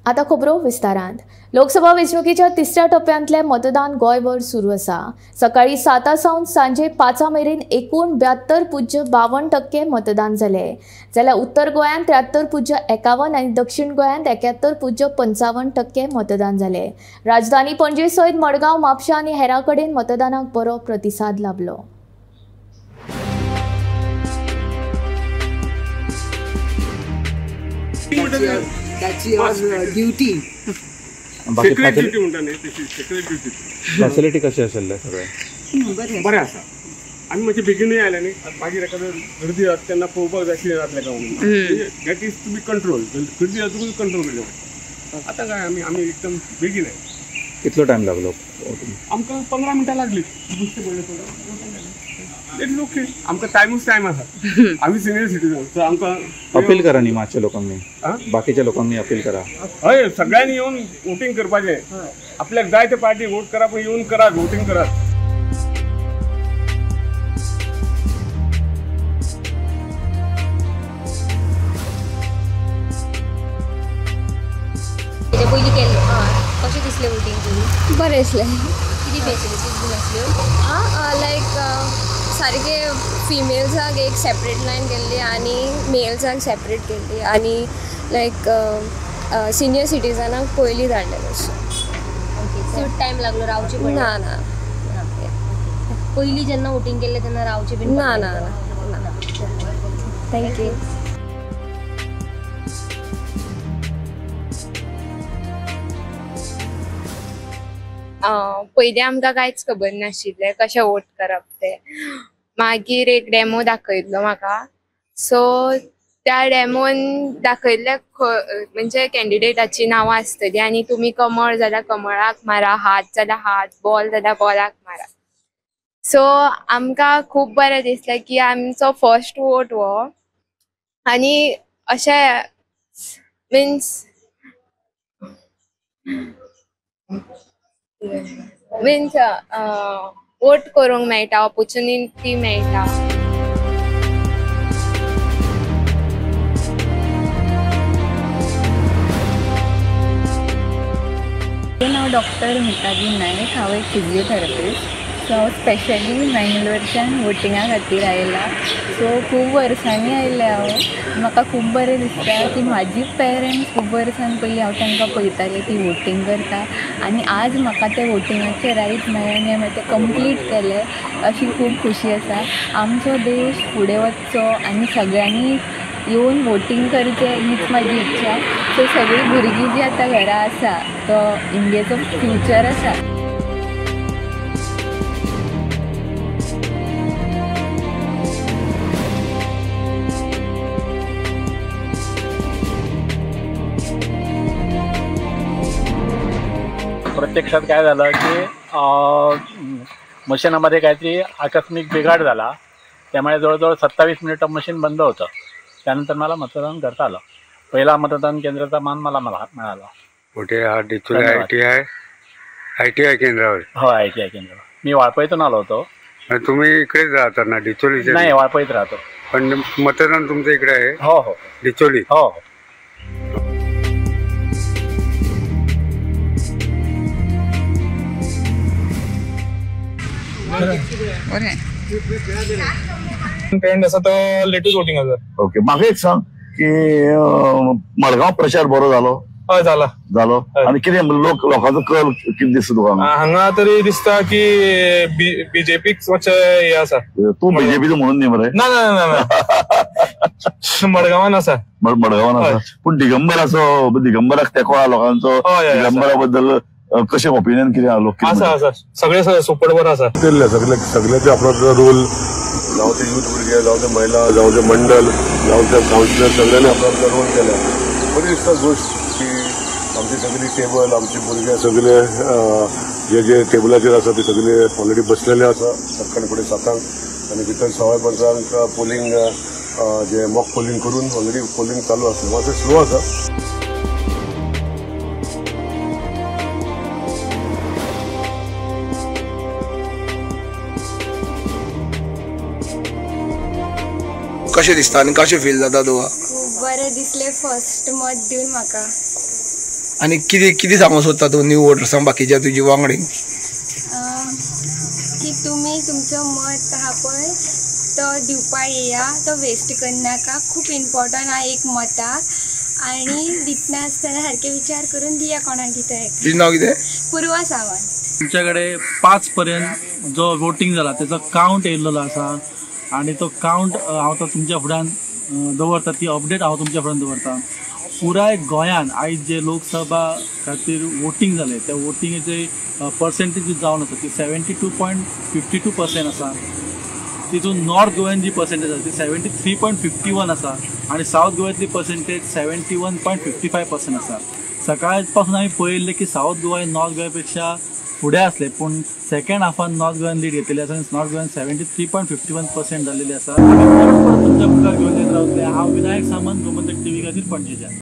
आता खबरो विस्तारांत. लोकसभा वेंचणुकेच्या तिसऱ्या टप्प्यांतले मतदान गोंयभर सुरू आसा. सकाळी 7 सावन सांजे 5 मेरेन एकूण 72.52% मतदान जाले, जाल्यार उत्तर गोंयांत 73.51 आनी दक्षिण गोंयांत 71.55% मतदान जाले. राजधानी पणजे सयत मडगांव, म्हापशा आनी हेरां कडेन मतदानाक बरो प्रतिसाद लाभलो. फॅसिलिटी कशी असेल सगळ्या बरें आसा. आमी मातशें बेगीनूय आयल्या न्ही, मागीर एखादो गर्दी जाता तेन्ना पळोवपाक जाय आसलें जातलें काय म्हणून. That is to be control. गर्दी जातकूच कंट्रोल केलें. आतां काय आमी एकदम बेगीन आहे. कितलो टायम लागलो? आमकां 15 मिनटां लागली. It is okay. आमकां टायमूच टायम आसा. आमी सिनियर सिटीजन, सो आमकां अपील करा न्ही मातशे लोकांनी, बाकीच्या लोकांनी अपील करा. हय, सगळ्यांनी येवन वोटींग करपाचें. आपल्याक जाय ते पार्टी वोट करा, पण येवन करात, वोटींग करात. पयलीं केल्ले कशें दिसलें वोटींग तुमी? बरें दिसलें. कितें फॅसिलिटीज बीन आसल्यो? लायक सारके फिमेल्साक एक सेपरेट लायन केल्ली आनी मेल्साक सेपरेट केल्ली आनी लायक सिनियर सिटीजनाक पयलीं धाडलें तशें. ओके, चड टायम लागलो रावचे पडले? ना ना, पयलीं जेन्ना वोटींग केल्लें तेन्ना रावचे बीन ना ना ना. थँक्यू. पयलीं आमकां कांयच खबर नाशिल्लें कशें वोट करप तें. मागीर एक डेमो दाखयल्लो म्हाका. सो त्या डेमोन दाखयल्ले म्हणजे कॅन्डिडेटाची नांवां आसतलीं आनी तुमी कमळ जाल्यार कमळाक मारा, हात जाल्यार हात, बॉल जाल्यार बॉलाक मारा. सो आमकां खूब बरें दिसलें की आमचो फर्स्ट वोट हो. आनी अशें मीन्स वोट करूंक मेळटा, ऑपॉर्च्युनिटी मेळटा. हांव डॉक्टर मिताली नायक. हांव एक फिजिओथेरपिस्ट. सो हांव स्पेशली मँगलोरच्यान वोटिंगा खातीर आयला. सो खूब वर्सांनी आयलें हांव. म्हाका खूब बरें दिसता की म्हाजी पेरंट्स खूब वर्सां पयलीं हांव तांकां पळयतालें ती वोटींग करता आनी आज म्हाका ते वोटिंगाचे रायट मेळ्ळे आनी हांवें तें कंप्लीट केलें अशी खूब खुशी आसा. आमचो देश फुडें वचचो आनी सगळ्यांनी येवन वोटींग करचें हीच म्हाजी इच्छा. सो सगळीं भुरगीं जीं आतां घरा आसा तो इंडियेचो फ्युचर आसा. प्रत्यक्षात काय झालं की मशीनामध्ये काहीतरी आकस्मिक बिघाड झाला, त्यामुळे जवळजवळ 27 मिनिटं मशीन बंद होतं. त्यानंतर मला मतदान करता आलं. पहिला मतदान केंद्राचा मान मला मिळाला. कुठे? हा डिचोली ITI केंद्रावर? हो, ITI केंद्र. मी वाळपईतून आलो होतो. तुम्ही इकडेच राहता ना? डिचोली? नाही, वाळपईत राहतो. पण मतदान तुमचं इकडे आहे? हो हो, डिचोली. हो हो. ट्रेंड असा तो लेटेस्ट वोटिंग आसा. ओके, म्हाका एक सांग की मडगांव प्रचार बरो जालो? हय, जालो. आनी कितें लोकांचो कल कितें दिसता तुका? हांगा तरी दिसता की बीजेपीक मातशें हे आसा. तूं बीजेपीचो म्हणून न्ही मरे? ना ना ना ना, मडगांवान आसा. मडगांवान आसा. पूण दिगंबराक तेंको आहा लोकांचो. दिगंबरा बद्दल कशें ओपिनियन कितें आहा? लोक आसा सगळे सपोर्ट बरो आसा. सगळ्याचे आपलो रोल, जावं ते यूथ भुरगे, जावं ते महिला, जावं ते मंडल, जावं ते कावन्सिलर, सगळ्यांनी आपलो रोल केला. बरी दिसता गोष्ट की आमची सगळी टेबल, आमची भुरगे सगळे जे टेबलाचेर आसा ते सगळे ऑलरेडी बसलेले आसा सरकारा फुडें 7 आनी भितर 15:15 पोलिंग जे मॉक पोलिंग करून ऑलरेडी पोलिंग चालू आसा. मातशें स्लो आसा. कशें दिसता आनी कशें फील जाता तुका? खूब बरें दिसलें फर्स्ट मत दिवन म्हाका. आनी कितें सांगूंक सोदता तूं न्यू वोटर्सांक बाकीच्या तुजी वांगडी? की तुमी तुमचो मत आहा पळय तो दिवपाक येया, तो वेस्ट करनाका. खूप इम्पॉर्टंट हा एक मताक. आणि दितना आसतना सारके विचार करून दिया कोणाक दिता हेका. तुजें नांव कितें? पूर्वा सावंत. तुमच्याकडे 5 पर्यंत जो वोटिंग जाला त्याचा काउंट येयल्लो आसा आणि तो काउंट हांव तो तुमच्या फुड्यान दवरता, ती अपडेट हांव तुमच्या फुड्यान दवरता. पुराय गोंयान आयज जे लोकसभा खातीर वोटिंग जालें त्या वोटिंगेचे पर्सेंटेज जावन आसा ती 72.52% आसा. तितून नॉर्थ गोव्यान जी पर्सेंटेज आसा ती 73.51 आसा आणि साऊथ गोव्यातली पर्सेंटेज 71.55% आसा. सकाळ पासून आम्ही पळयल्लें की साऊथ गोवा नॉर्थ गोव्या पेक्षा फुडें आसले, पूण सेकंड हाफान नॉर्थ गोव्यान लीड घेतलेली आसा. नॉर्थ गोव्यान 73.51% जाल्लेली आसा. तुमच्या मुखार घेवन येत रावतले. हांव विनायक सामंत, गोमंतक TV खातीर पणजेच्यान.